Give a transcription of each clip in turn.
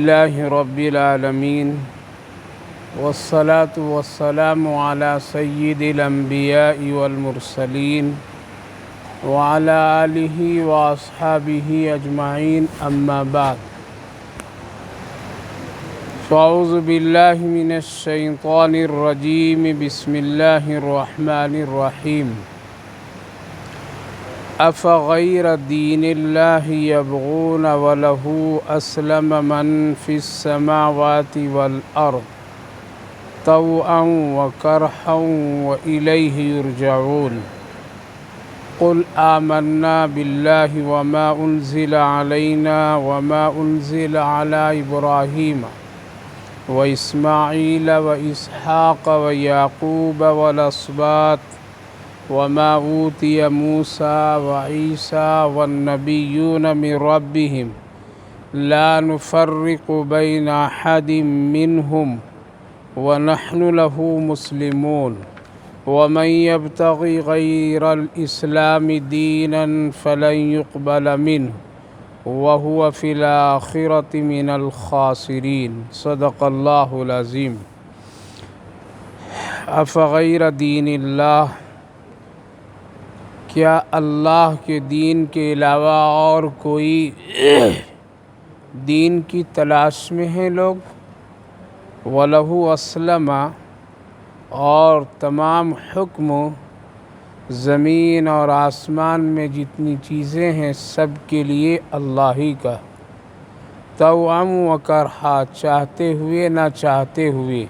اللہ رب العالمین والصلاة والسلام علی سید الانبیاء والمرسلین وعلی آلہ واصحابہ اجمعین اما بعد فاعوذ باللہ من الشیطان الرجیم بسم اللہ الرحمن الرحیم افغیر دین اللہ یبغون وله اسلم من فی السماوات والارض طوعا وکرہا والیہ یرجعون قل آمنا باللہ وما انزل علینا وما انزل علی ابراہیم واسماعیل واسحاق ویعقوب والاسباط وما اوتی موسیٰ وعیسیٰ والنبیون من ربهم لا نفرق بین احد منهم ونحن له مسلمون ومن يبتغ غیر الاسلام دینا فلن يقبل منه وهو في الآخرة من الخاسرین صدق اللہ العظیم۔ افغیر دین اللہ، کیا اللہ کے دین کے علاوہ اور کوئی دین کی تلاش میں ہیں لوگ؟ وَلَهُ أَسْلَمَ، اور تمام حکم زمین اور آسمان میں جتنی چیزیں ہیں سب کے لیے اللہ ہی کا، طوعاً وکرہا، چاہتے ہوئے نہ چاہتے ہوئے،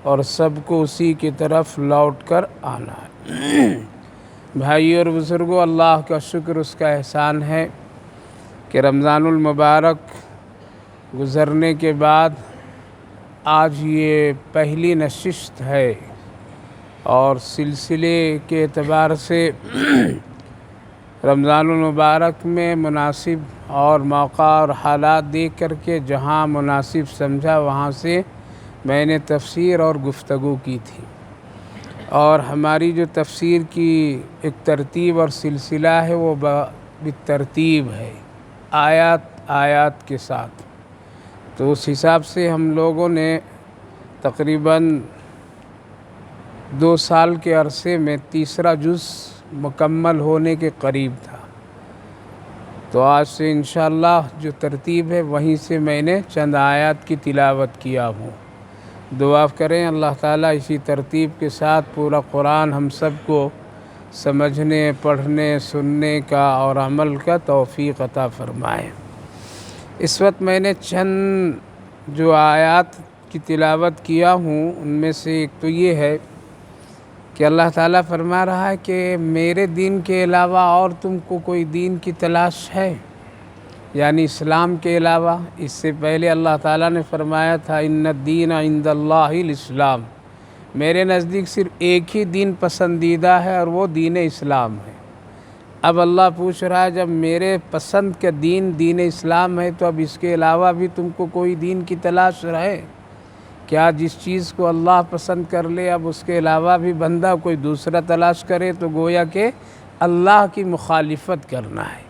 اور سب کو اسی کی طرف لوٹ کر آنا ہے۔ بھائی اور بزرگوں، اللہ کا شکر، اس کا احسان ہے کہ رمضان المبارک گزرنے کے بعد آج یہ پہلی نشست ہے، اور سلسلے کے اعتبار سے رمضان المبارک میں مناسب اور موقع اور حالات دیکھ کر کے جہاں مناسب سمجھا وہاں سے میں نے تفسیر اور گفتگو کی تھی، اور ہماری جو تفسیر کی ایک ترتیب اور سلسلہ ہے وہ بالترتیب ہے، آیات آیات کے ساتھ۔ تو اس حساب سے ہم لوگوں نے تقریباً 2 سال کے عرصے میں تیسرا جز مکمل ہونے کے قریب تھا، تو آج سے انشاءاللہ جو ترتیب ہے وہیں سے میں نے چند آیات کی تلاوت کیا ہوں۔ دعا کریں اللہ تعالیٰ اسی ترتیب کے ساتھ پورا قرآن ہم سب کو سمجھنے، پڑھنے، سننے کا اور عمل کا توفیق عطا فرمائے۔ اس وقت میں نے چند جو آیات کی تلاوت کیا ہوں ان میں سے ایک تو یہ ہے کہ اللہ تعالیٰ فرما رہا ہے کہ میرے دین کے علاوہ اور تم کو کوئی دین کی تلاش ہے، یعنی اسلام کے علاوہ۔ اس سے پہلے اللہ تعالیٰ نے فرمایا تھا ان الدین عند اللہ الاسلام، میرے نزدیک صرف ایک ہی دین پسندیدہ ہے اور وہ دین اسلام ہے۔ اب اللہ پوچھ رہا ہے جب میرے پسند کا دین دین اسلام ہے تو اب اس کے علاوہ بھی تم کو کوئی دین کی تلاش رہے؟ کیا جس چیز کو اللہ پسند کر لے اب اس کے علاوہ بھی بندہ کوئی دوسرا تلاش کرے تو گویا کہ اللہ کی مخالفت کرنا ہے،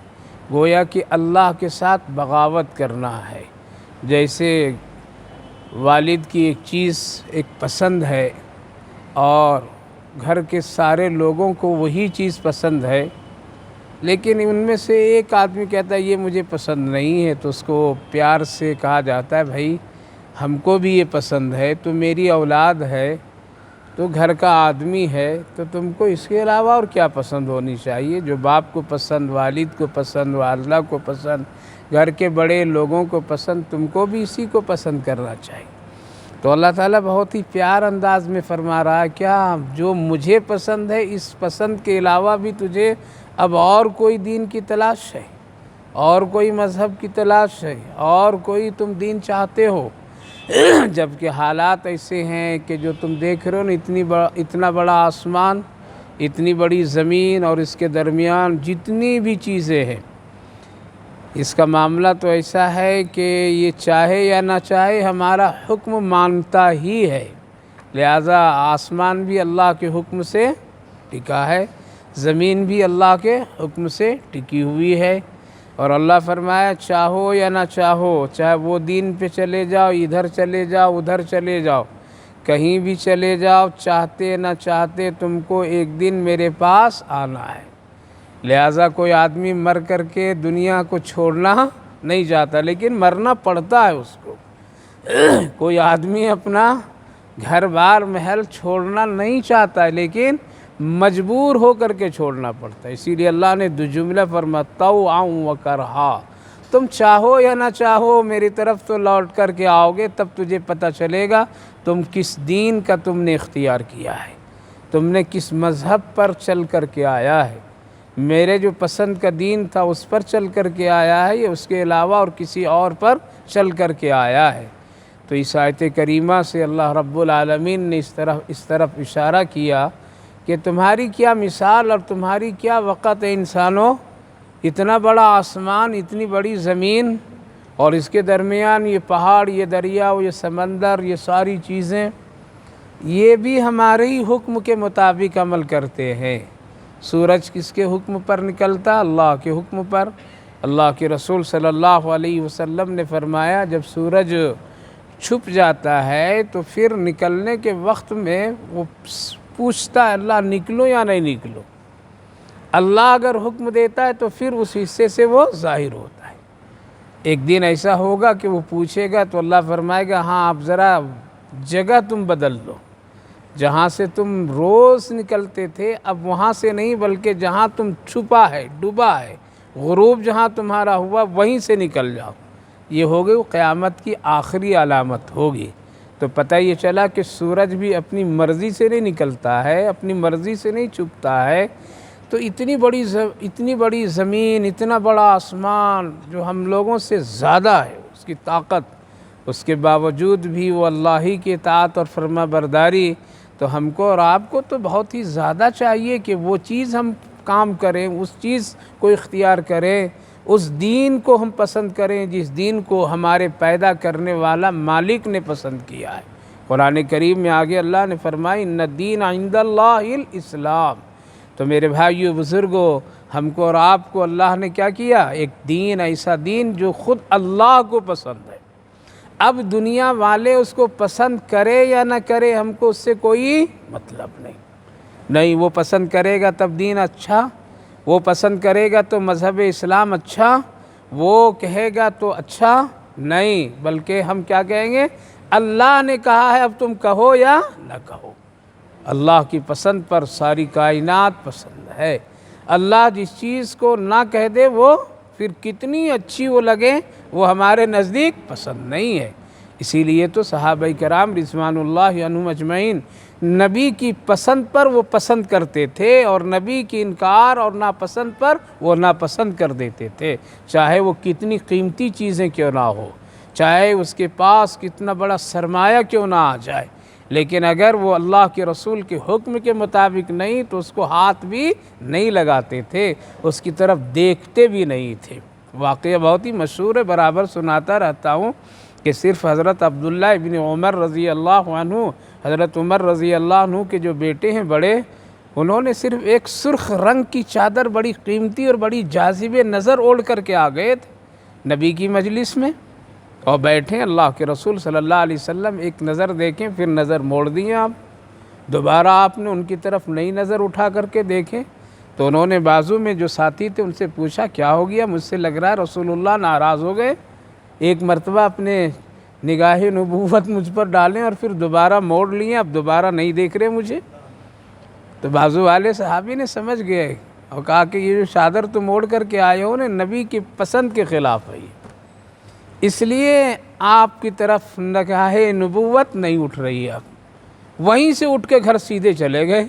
گویا کہ اللہ کے ساتھ بغاوت کرنا ہے۔ جیسے والد کی ایک چیز ایک پسند ہے اور گھر کے سارے لوگوں کو وہی چیز پسند ہے، لیکن ان میں سے ایک آدمی کہتا ہے یہ مجھے پسند نہیں ہے، تو اس کو پیار سے کہا جاتا ہے بھائی ہم کو بھی یہ پسند ہے، تو میری اولاد ہے، تو گھر کا آدمی ہے، تو تم کو اس کے علاوہ اور کیا پسند ہونی چاہیے؟ جو باپ کو پسند، والد کو پسند، والدہ کو پسند، گھر کے بڑے لوگوں کو پسند، تم کو بھی اسی کو پسند کرنا چاہیے۔ تو اللہ تعالیٰ بہت ہی پیار انداز میں فرما رہا ہے کیا جو مجھے پسند ہے اس پسند کے علاوہ بھی تجھے اب اور کوئی دین کی تلاش ہے، اور کوئی مذہب کی تلاش ہے، اور کوئی تم دین چاہتے ہو؟ جبکہ حالات ایسے ہیں کہ جو تم دیکھ رہے ہو نا، اتنا بڑا آسمان، اتنی بڑی زمین اور اس کے درمیان جتنی بھی چیزیں ہیں، اس کا معاملہ تو ایسا ہے کہ یہ چاہے یا نہ چاہے ہمارا حکم مانتا ہی ہے، لہذا آسمان بھی اللہ کے حکم سے ٹکا ہے، زمین بھی اللہ کے حکم سے ٹکی ہوئی ہے، اور اللہ فرمایا چاہو یا نہ چاہو، چاہے وہ دین پہ چلے جاؤ، ادھر چلے جاؤ، ادھر چلے جاؤ، کہیں بھی چلے جاؤ، چاہتے نہ چاہتے تم کو ایک دن میرے پاس آنا ہے۔ لہٰذا کوئی آدمی مر کر کے دنیا کو چھوڑنا نہیں چاہتا، لیکن مرنا پڑتا ہے اس کو۔ کوئی آدمی اپنا گھر بار محل چھوڑنا نہیں چاہتا ہے، لیکن مجبور ہو کر کے چھوڑنا پڑتا ہے۔ اسی لیے اللہ نے دو جملہ فرمایا طوعا و کرہا، تم چاہو یا نہ چاہو میری طرف تو لوٹ کر کے آؤ گے، تب تجھے پتہ چلے گا تم کس دین کا تم نے اختیار کیا ہے، تم نے کس مذہب پر چل کر کے آیا ہے، میرے جو پسند کا دین تھا اس پر چل کر کے آیا ہے یا اس کے علاوہ اور کسی اور پر چل کر کے آیا ہے۔ تو اس آیت کریمہ سے اللہ رب العالمین نے اس طرف اشارہ کیا کہ تمہاری کیا مثال اور تمہاری کیا وقت ہے انسانوں، اتنا بڑا آسمان، اتنی بڑی زمین، اور اس کے درمیان یہ پہاڑ، یہ دریا، یہ سمندر، یہ ساری چیزیں، یہ بھی ہمارے ہی حکم کے مطابق عمل کرتے ہیں۔ سورج کس کے حکم پر نکلتا؟ اللہ کے حکم پر۔ اللہ کے رسول صلی اللہ علیہ وسلم نے فرمایا جب سورج چھپ جاتا ہے تو پھر نکلنے کے وقت میں وہ پوچھتا ہے اللہ نکلو یا نہیں نکلو۔ اللہ اگر حکم دیتا ہے تو پھر اس حصے سے وہ ظاہر ہوتا ہے۔ ایک دن ایسا ہوگا کہ وہ پوچھے گا تو اللہ فرمائے گا ہاں اب ذرا جگہ تم بدل دو، جہاں سے تم روز نکلتے تھے اب وہاں سے نہیں بلکہ جہاں تم چھپا ہے، ڈوبا ہے، غروب جہاں تمہارا ہوا وہیں سے نکل جاؤ۔ یہ ہوگی وہ قیامت کی آخری علامت ہوگی۔ تو پتہ یہ چلا کہ سورج بھی اپنی مرضی سے نہیں نکلتا ہے، اپنی مرضی سے نہیں چھپتا ہے۔ تو اتنی بڑی زمین، اتنا بڑا آسمان جو ہم لوگوں سے زیادہ ہے اس کی طاقت، اس کے باوجود بھی وہ اللہ ہی کی اطاعت اور فرما برداری، تو ہم کو اور آپ کو تو بہت ہی زیادہ چاہیے کہ وہ چیز ہم کام کریں، اس چیز کو اختیار کریں، اس دین کو ہم پسند کریں جس دین کو ہمارے پیدا کرنے والا مالک نے پسند کیا ہے۔ قرآن کریم میں آگے اللہ نے فرمایا ان الدین عند اللہ الاسلام۔ تو میرے بھائیو بزرگوں، ہم کو اور آپ کو اللہ نے کیا کیا؟ ایک دین، ایسا دین جو خود اللہ کو پسند ہے۔ اب دنیا والے اس کو پسند کرے یا نہ کرے ہم کو اس سے کوئی مطلب نہیں، وہ پسند کرے گا تب دین اچھا، وہ پسند کرے گا تو مذہب اسلام اچھا، وہ کہے گا تو اچھا نہیں، بلکہ ہم کیا کہیں گے؟ اللہ نے کہا ہے اب تم کہو یا نہ کہو۔ اللہ کی پسند پر ساری کائنات پسند ہے۔ اللہ جس چیز کو نہ کہہ دے وہ پھر کتنی اچھی وہ لگے وہ ہمارے نزدیک پسند نہیں ہے۔ اسی لیے تو صحابہ کرام رضوان اللہ عنہم اجمعین نبی کی پسند پر وہ پسند کرتے تھے اور نبی کی انکار اور ناپسند پر وہ ناپسند کر دیتے تھے، چاہے وہ کتنی قیمتی چیزیں کیوں نہ ہو، چاہے اس کے پاس کتنا بڑا سرمایہ کیوں نہ آ جائے، لیکن اگر وہ اللہ کے رسول کے حکم کے مطابق نہیں تو اس کو ہاتھ بھی نہیں لگاتے تھے، اس کی طرف دیکھتے بھی نہیں تھے۔ واقعہ بہت ہی مشہور ہے، برابر سناتا رہتا ہوں کہ صرف حضرت عبداللہ ابن عمر رضی اللہ عنہ، حضرت عمر رضی اللہ عنہ کے جو بیٹے ہیں بڑے، انہوں نے صرف ایک سرخ رنگ کی چادر بڑی قیمتی اور بڑی جاذب نظر اوڑھ کر کے آ گئے تھے نبی کی مجلس میں اور بیٹھے اللہ کے رسول صلی اللہ علیہ وسلم ایک نظر دیکھیں پھر نظر موڑ دیں آپ، دوبارہ آپ نے ان کی طرف نئی نظر اٹھا کر کے دیکھیں تو انہوں نے بازو میں جو ساتھی تھے ان سے پوچھا کیا ہو گیا، مجھ سے لگ رہا ہے رسول اللہ ناراض ہو گئے، ایک مرتبہ اپنے نگاہ نبوت مجھ پر ڈالیں اور پھر دوبارہ موڑ لیں، اب دوبارہ نہیں دیکھ رہے مجھے۔ تو بازو والے صحابی نے سمجھ گئے اور کہا کہ یہ جو چادر تو موڑ کر کے آئے ہو نا نبی کی پسند کے خلاف ہے، اس لیے آپ کی طرف نگاہ نبوت نہیں اٹھ رہی ہے۔ اب وہیں سے اٹھ کے گھر سیدھے چلے گئے۔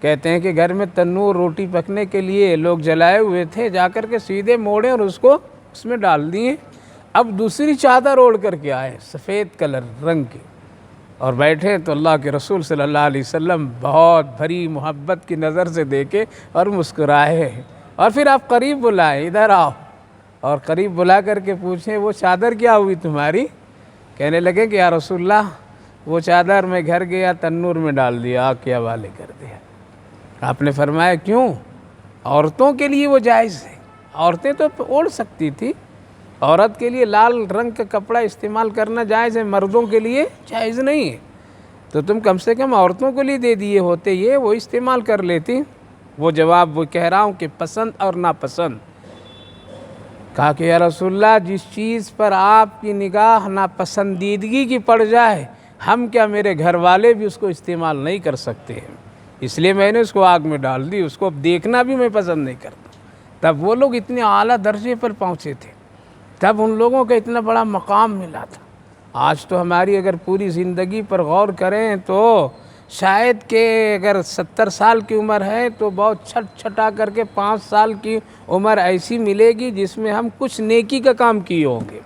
کہتے ہیں کہ گھر میں تنور روٹی پکنے کے لیے لوگ جلائے ہوئے تھے، جا کر کے سیدھے موڑے اور اس کو اس میں ڈال دیے۔ اب دوسری چادر اوڑھ کر کے آئے سفید کلر رنگ کی اور بیٹھے تو اللہ کے رسول صلی اللہ علیہ وسلم بہت بھری محبت کی نظر سے دیکھے اور مسکرائے اور پھر آپ قریب بلائے ادھر آؤ اور قریب بلا کر کے پوچھیں وہ چادر کیا ہوئی تمہاری؟ کہنے لگے کہ یا رسول اللہ وہ چادر میں گھر گیا تنور میں ڈال دیا، آگ کے حوالے کر دیا۔ آپ نے فرمایا کیوں؟ عورتوں کے لیے وہ جائز ہے، عورتیں تو اوڑھ سکتی تھی، عورت کے لیے لال رنگ کا کپڑا استعمال کرنا جائز ہے، مردوں کے لیے جائز نہیں ہے، تو تم کم سے کم عورتوں کے لیے دے دیے ہوتے، یہ وہ استعمال کر لیتی۔ وہ جواب وہ کہہ رہا ہوں کہ پسند اور ناپسند۔ کہا کہ یا رسول اللہ، جس چیز پر آپ کی نگاہ ناپسندیدگی کی پڑ جائے، ہم کیا میرے گھر والے بھی اس کو استعمال نہیں کر سکتے ہیں، اس لیے میں نے اس کو آگ میں ڈال دی، اس کو دیکھنا بھی میں پسند نہیں کرتا۔ تب وہ لوگ اتنے اعلیٰ درجے پر پہنچے تھے، تب ان لوگوں کا اتنا بڑا مقام ملا تھا۔ آج تو ہماری اگر پوری زندگی پر غور کریں تو شاید کہ اگر 70 سال کی عمر ہے تو بہت چھٹا کر کے 5 سال کی عمر ایسی ملے گی جس میں ہم کچھ نیکی کا کام کیے ہوں گے،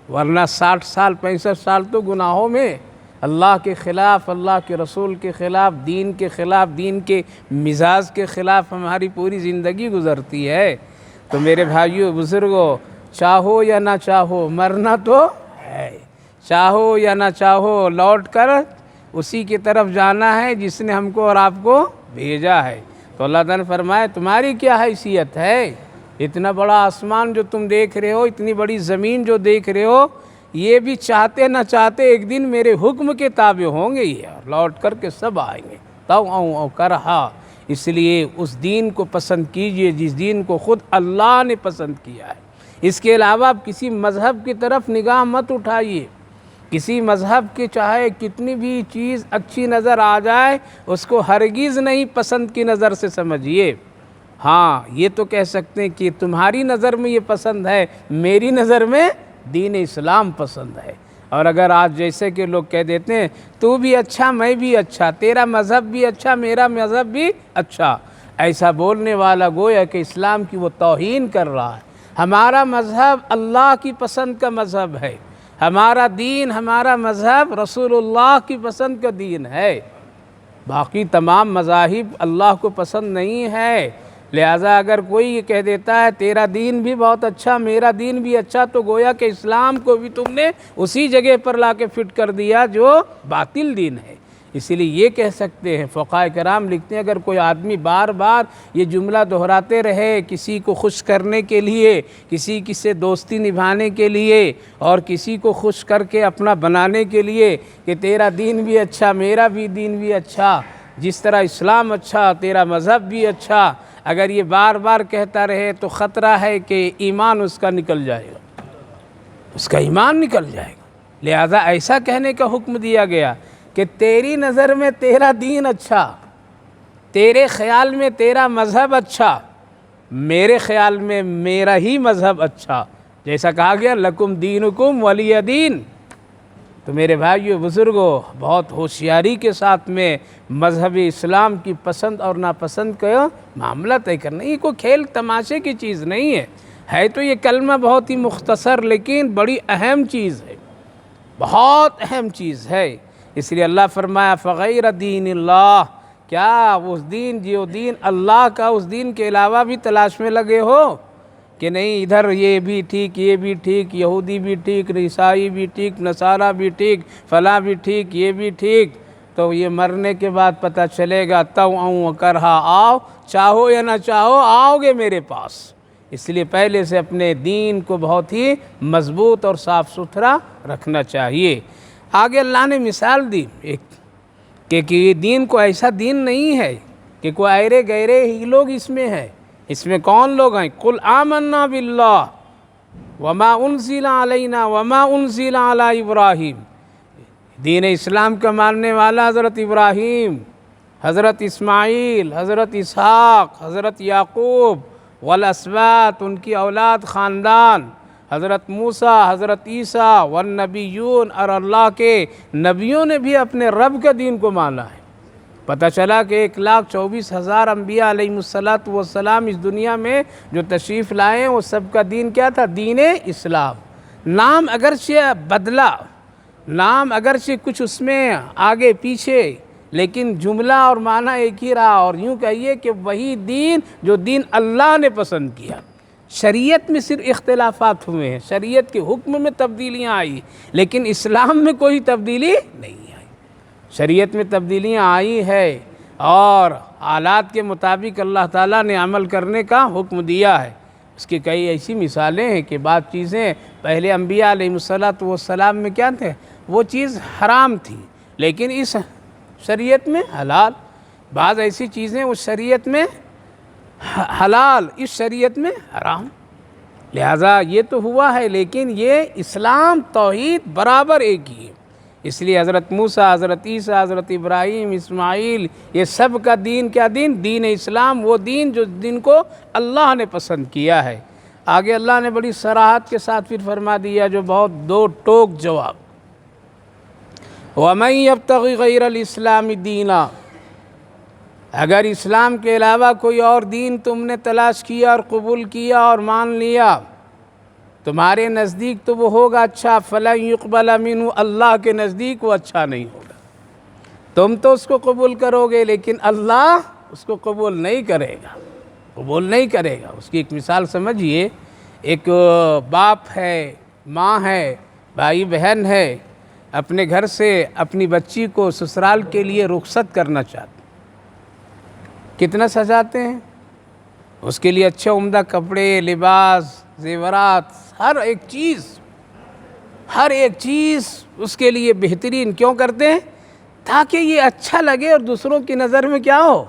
ورنہ 60 سال 65 سال تو گناہوں میں، اللہ کے خلاف، اللہ کے رسول کے خلاف، دین کے خلاف، دین کے مزاج کے خلاف ہماری پوری زندگی گزرتی ہے۔ تو میرے بھائیوں بزرگوں، چاہو یا نہ چاہو مرنا تو ہے، چاہو یا نہ چاہو لوٹ کر اسی کی طرف جانا ہے جس نے ہم کو اور آپ کو بھیجا ہے۔ تو اللہ تعالیٰ نے فرمایا تمہاری کیا حیثیت ہے، اتنا بڑا آسمان جو تم دیکھ رہے ہو، اتنی بڑی زمین جو دیکھ رہے ہو، یہ بھی چاہتے نہ چاہتے ایک دن میرے حکم کے تابع ہوں گے، یہ لوٹ کر کے سب آئیں گے۔ تو او کرہا، اس لیے اس دین کو پسند کیجئے جس دین کو خود اللہ نے پسند کیا ہے۔ اس کے علاوہ آپ کسی مذہب کی طرف نگاہ مت اٹھائیے، کسی مذہب کی چاہے کتنی بھی چیز اچھی نظر آ جائے اس کو ہرگز نہیں پسند کی نظر سے سمجھیے۔ ہاں یہ تو کہہ سکتے ہیں کہ تمہاری نظر میں یہ پسند ہے، میری نظر میں دین اسلام پسند ہے۔ اور اگر آج جیسے کہ لوگ کہہ دیتے ہیں تو بھی اچھا میں بھی اچھا، تیرا مذہب بھی اچھا میرا مذہب بھی اچھا، ایسا بولنے والا گویا کہ اسلام کی وہ توہین کر رہا ہے۔ ہمارا مذہب اللہ کی پسند کا مذہب ہے، ہمارا دین، ہمارا مذہب رسول اللہ کی پسند کا دین ہے، باقی تمام مذاہب اللہ کو پسند نہیں ہے۔ لہٰذا اگر کوئی یہ کہہ دیتا ہے تیرا دین بھی بہت اچھا میرا دین بھی اچھا، تو گویا کہ اسلام کو بھی تم نے اسی جگہ پر لا کے فٹ کر دیا جو باطل دین ہے۔ اسی لیے یہ کہہ سکتے ہیں، فقہاء کرام لکھتے ہیں، اگر کوئی آدمی بار بار یہ جملہ دہراتے رہے کسی کو خوش کرنے کے لیے، کسی سے دوستی نبھانے کے لیے، اور کسی کو خوش کر کے اپنا بنانے کے لیے کہ تیرا دین بھی اچھا میرا بھی دین بھی اچھا، جس طرح اسلام اچھا تیرا مذہب بھی اچھا، اگر یہ بار بار کہتا رہے تو خطرہ ہے کہ ایمان اس کا نکل جائے گا، اس کا ایمان نکل جائے گا۔ لہذا ایسا کہنے کا حکم دیا گیا کہ تیری نظر میں تیرا دین اچھا، تیرے خیال میں تیرا مذہب اچھا، میرے خیال میں میرا ہی مذہب اچھا، جیسا کہا گیا لکم دینکم ولی دین۔ تو میرے بھائیو بزرگوں، بہت ہوشیاری کے ساتھ میں مذہب اسلام کی پسند اور ناپسند کا معاملہ طے کرنا، یہ کوئی کھیل تماشے کی چیز نہیں ہے تو یہ کلمہ بہت ہی مختصر لیکن بڑی اہم چیز ہے، بہت اہم چیز ہے۔ اس لیے اللہ فرمایا فغیر دین اللہ، کیا اس دین جو دین اللہ کا اس دین کے علاوہ بھی تلاش میں لگے ہو کہ نہیں ادھر یہ بھی ٹھیک یہ بھی ٹھیک، یہودی بھی ٹھیک، عیسائی بھی ٹھیک، نصارہ بھی ٹھیک، فلاں بھی ٹھیک، یہ بھی ٹھیک، تو یہ مرنے کے بعد پتہ چلے گا تو کرہا، آؤ چاہو یا نہ چاہو آؤ گے میرے پاس۔ اس لیے پہلے سے اپنے دین کو بہت ہی مضبوط اور صاف ستھرا رکھنا چاہیے۔ آگے اللہ نے مثال دی ایک کہ یہ دین کو ایسا دین نہیں ہے کہ کوئی ایرے گیرے ہی لوگ اس میں ہیں۔ اس میں کون لوگ ہیں؟ قل آمنا باللہ وما انزل علینا وما انزل علی ابراہیم، دین اسلام کا ماننے والا حضرت ابراہیم، حضرت اسماعیل، حضرت اسحاق، حضرت یعقوب والاسباط، ان کی اولاد خاندان، حضرت موسیٰ، حضرت عیسیٰ والنبیون، اور اللہ کے نبیوں نے بھی اپنے رب کا دین کو مانا ہے۔ پتہ چلا کہ 1,24,000 انبیاء علیہم السلام اس دنیا میں جو تشریف لائے وہ سب کا دین کیا تھا؟ دین اسلام۔ نام اگرچہ بدلا، نام اگرچہ کچھ اس میں آگے پیچھے، لیکن جملہ اور معنی ایک ہی رہا، اور یوں کہیے کہ وہی دین جو دین اللہ نے پسند کیا۔ شریعت میں صرف اختلافات ہوئے ہیں، شریعت کے حکم میں تبدیلیاں آئی، لیکن اسلام میں کوئی تبدیلی نہیں آئی۔ شریعت میں تبدیلیاں آئی ہے اور حالات کے مطابق اللہ تعالیٰ نے عمل کرنے کا حکم دیا ہے۔ اس کی کئی ایسی مثالیں ہیں کہ بعض چیزیں پہلے انبیاء علیہ السلام میں کیا تھے، وہ چیز حرام تھی، لیکن اس شریعت میں حلال. بعض ایسی چیزیں اس شریعت میں حلال، اس شریعت میں حرام. لہٰذا یہ تو ہوا ہے، لیکن یہ اسلام توحید برابر ایک ہی ہے. اس لیے حضرت موسیٰ، حضرت عیسیٰ، حضرت ابراہیم، اسماعیل، یہ سب کا دین کیا دین؟ دین اسلام، وہ دین جو دن کو اللہ نے پسند کیا ہے. آگے اللہ نے بڑی صراحت کے ساتھ پھر فرما دیا، جو بہت دو ٹوک جواب، وَمَن يَبْتَغِ غَيْرَ الْإِسْلَامِ دِينًا، اگر اسلام کے علاوہ کوئی اور دین تم نے تلاش کیا اور قبول کیا اور مان لیا، تمہارے نزدیک تو وہ ہوگا اچھا، فَلَن يُقْبَلَ مِنْهُ، اللہ کے نزدیک وہ اچھا نہیں ہوگا. تم تو اس کو قبول کرو گے، لیکن اللہ اس کو قبول نہیں کرے گا، قبول نہیں کرے گا. اس کی ایک مثال سمجھیے، ایک باپ ہے، ماں ہے، بھائی بہن ہے، اپنے گھر سے اپنی بچی کو سسرال کے لیے رخصت کرنا چاہتے، کتنا سجاتے ہیں اس کے لیے، اچھے عمدہ کپڑے، لباس، زیورات، ہر ایک چیز اس کے لیے بہترین کیوں کرتے ہیں؟ تاکہ یہ اچھا لگے اور دوسروں کی نظر میں کیا ہو؟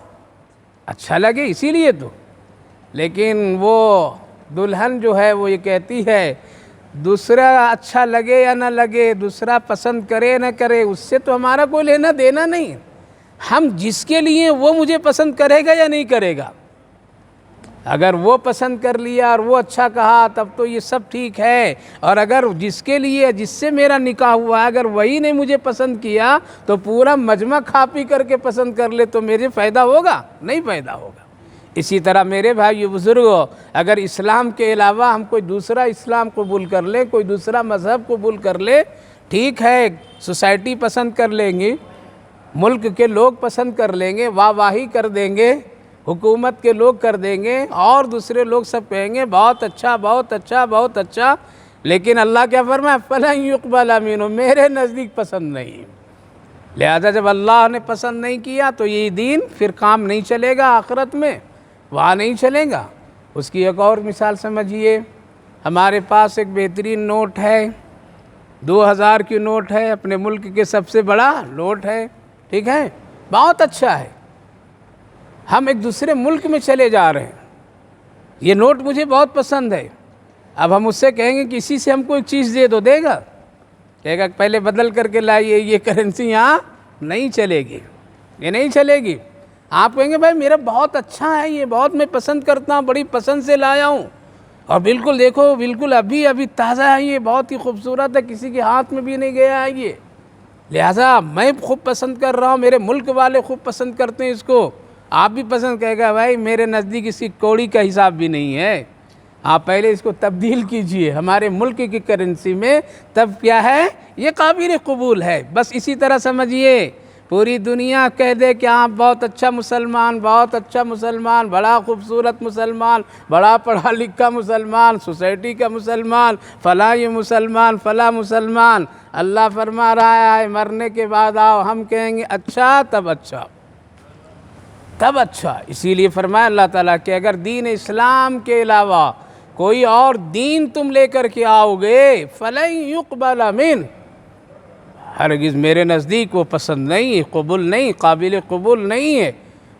اچھا لگے، اسی لیے تو. لیکن وہ دلہن جو ہے وہ یہ کہتی ہے، دوسرا اچھا لگے یا نہ لگے، دوسرا پسند کرے نہ کرے، اس سے تو ہمارا کوئی لینا دینا نہیں. ہم جس کے لیے وہ مجھے پسند کرے گا یا نہیں کرے گا. اگر وہ پسند کر لیا اور وہ اچھا کہا تب تو یہ سب ٹھیک ہے، اور اگر جس کے لیے، جس سے میرا نکاح ہوا ہے، اگر وہی نے مجھے پسند کیا تو پورا مجمع کھا پی کر کے پسند کر لے تو میرے فائدہ ہوگا؟ نہیں پیدا ہوگا. اسی طرح میرے بھائی بزرگوں، اگر اسلام کے علاوہ ہم کوئی دوسرا اسلام قبول کر لیں، کوئی دوسرا مذہب قبول کر لیں، ٹھیک ہے، سوسائٹی پسند کر لیں گی، ملک کے لوگ پسند کر لیں گے، واہ واہی کر دیں گے، حکومت کے لوگ کر دیں گے، اور دوسرے لوگ سب کہیں گے بہت اچھا، بہت اچھا، بہت اچھا. لیکن اللہ کیا فرمایا؟ فَلَن يُقْبَلَ مِنْهُ، میرے نزدیک پسند نہیں. لہذا جب اللہ نے پسند نہیں کیا تو یہ دین پھر کام نہیں چلے گا، آخرت میں وہاں نہیں چلے گا. اس کی ایک اور مثال سمجھیے، ہمارے پاس ایک بہترین نوٹ ہے، 2000 کی نوٹ ہے، اپنے ملک کے سب سے بڑا نوٹ ہے، ٹھیک ہے، بہت اچھا ہے. ہم ایک دوسرے ملک میں چلے جا رہے ہیں، یہ نوٹ مجھے بہت پسند ہے. اب ہم اس سے کہیں گے کہ اسی سے ہم کو ایک چیز دے دو، دے گا؟ کہے گا پہلے بدل کر کے لائیے، یہ کرنسی یہاں نہیں چلے گی، یہ نہیں چلے گی. آپ کہیں گے بھائی میرا بہت اچھا ہے، یہ بہت میں پسند کرتا ہوں، بڑی پسند سے لایا ہوں، اور بالکل دیکھو بالکل ابھی تازہ ہے، یہ بہت ہی خوبصورت ہے، کسی کے ہاتھ میں بھی نہیں گیا ہے یہ، لہٰذا میں خوب پسند کر رہا ہوں، میرے ملک والے خوب پسند کرتے ہیں اس کو، آپ بھی پسند. کہے گا بھائی میرے نزدیک اس کی کوڑی کا حساب بھی نہیں ہے، آپ پہلے اس کو تبدیل کیجئے ہمارے ملک کی کرنسی میں، تب کیا ہے؟ یہ قابل قبول ہے. بس اسی طرح سمجھیے، پوری دنیا کہہ دے کہ آپ بہت اچھا مسلمان، بہت اچھا مسلمان، بڑا خوبصورت مسلمان، بڑا پڑھا لکھا مسلمان، سوسائٹی کا مسلمان، فلاں یہ مسلمان، فلاں مسلمان. اللہ فرما رہا ہے مرنے کے بعد آؤ، ہم کہیں گے اچھا، تب اچھا، تب اچھا. اسی لیے فرمایا اللہ تعالیٰ کہ اگر دین اسلام کے علاوہ کوئی اور دین تم لے کر کے آؤ گے، فَلَن يُقْبَلَ مِنْهُ، ہرگز میرے نزدیک وہ پسند نہیں، قبول نہیں، قابل قبول نہیں ہے.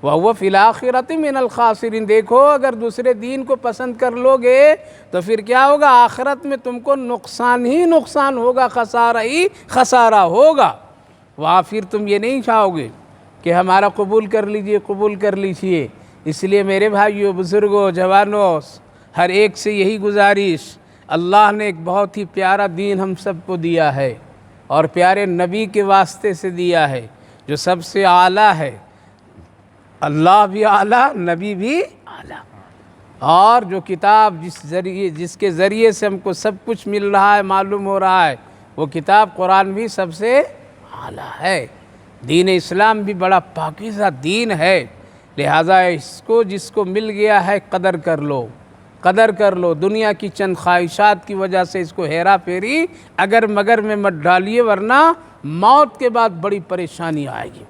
وَهُوَ فِي الْآخِرَةِ مِنَ الْخَاسِرِينَ. دیکھو اگر دوسرے دین کو پسند کر لو گے تو پھر کیا ہوگا؟ آخرت میں تم کو نقصان ہی نقصان ہوگا، خسارہ ہی خسارہ ہوگا. وہاں پھر تم یہ نہیں چاہو گے کہ ہمارا قبول کر لیجئے، قبول کر لیجئے. اس لیے میرے بھائیوں، بزرگوں، جوانوں، ہر ایک سے یہی گزارش، اللہ نے ایک بہت ہی پیارا دین ہم سب کو دیا ہے، اور پیارے نبی کے واسطے سے دیا ہے، جو سب سے اعلیٰ ہے. اللہ بھی اعلیٰ، نبی بھی اعلیٰ، اور جو کتاب جس کے ذریعے سے ہم کو سب کچھ مل رہا ہے، معلوم ہو رہا ہے، وہ کتاب قرآن بھی سب سے اعلیٰ ہے. دین اسلام بھی بڑا پاکیزہ دین ہے. لہٰذا اس کو جس کو مل گیا ہے قدر کر لو، قدر کر لو. دنیا کی چند خواہشات کی وجہ سے اس کو ہیرا پھیری اگر مگر میں مت ڈالیے، ورنہ موت کے بعد بڑی پریشانی آئے گی.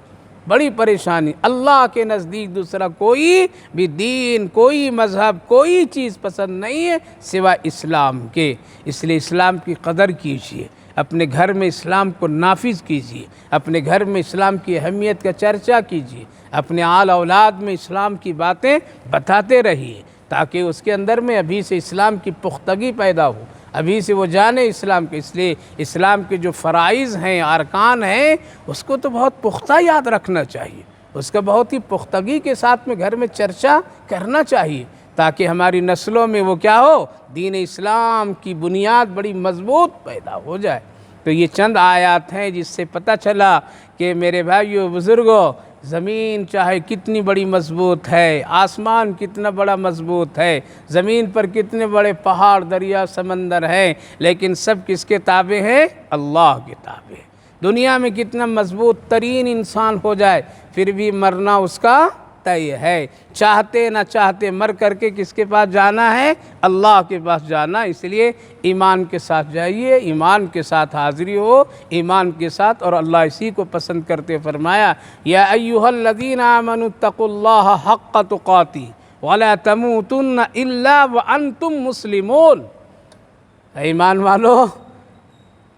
بڑی پریشانی۔ اللہ کے نزدیک دوسرا کوئی بھی دین، کوئی مذہب، کوئی چیز پسند نہیں ہے سوائے اسلام کے۔ اس لیے اسلام کی قدر کیجیے، اپنے گھر میں اسلام کو نافذ کیجیے، اپنے گھر میں اسلام کی اہمیت کا چرچا کیجیے، اپنے آل اولاد میں اسلام کی باتیں بتاتے رہیے، تاکہ اس کے اندر میں ابھی سے اسلام کی پختگی پیدا ہو، ابھی سے وہ جانے اسلام کے۔ اس لیے اسلام کے جو فرائض ہیں، ارکان ہیں، اس کو تو بہت پختہ یاد رکھنا چاہیے، اس کا بہت ہی پختگی کے ساتھ میں گھر میں چرچا کرنا چاہیے، تاکہ ہماری نسلوں میں وہ کیا ہو، دین اسلام کی بنیاد بڑی مضبوط پیدا ہو جائے۔ تو یہ چند آیات ہیں جس سے پتہ چلا کہ میرے بھائیو بزرگوں، زمین چاہے کتنی بڑی مضبوط ہے، آسمان کتنا بڑا مضبوط ہے، زمین پر کتنے بڑے پہاڑ، دریا، سمندر ہیں، لیکن سب کس کے تابع ہیں؟ اللہ کے تابع۔ دنیا میں کتنا مضبوط ترین انسان ہو جائے، پھر بھی مرنا اس کا طے ہے، چاہتے نہ چاہتے مر کر کے کس کے پاس جانا ہے؟ اللہ کے پاس جانا۔ اس لیے ایمان کے ساتھ جائیے، ایمان کے ساتھ حاضری ہو، ایمان کے ساتھ، اور اللہ اسی کو پسند کرتے فرمایا یا ایھا الذین آمنوا اتقوا اللہ حق تقاتہ ولا تموتن الا وانتم مسلمون۔ ایمان والو،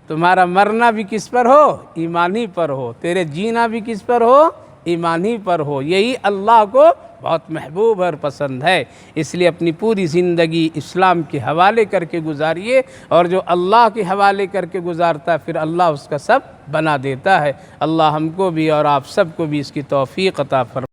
تمہارا مرنا بھی کس پر ہو؟ ایمانی پر ہو، تیرے جینا بھی کس پر ہو؟ ایمانی پر ہو۔ یہی اللہ کو بہت محبوب اور پسند ہے، اس لیے اپنی پوری زندگی اسلام کے حوالے کر کے گزاریے، اور جو اللہ کے حوالے کر کے گزارتا ہے پھر اللہ اس کا سب بنا دیتا ہے۔ اللہ ہم کو بھی اور آپ سب کو بھی اس کی توفیق عطا فرمائے۔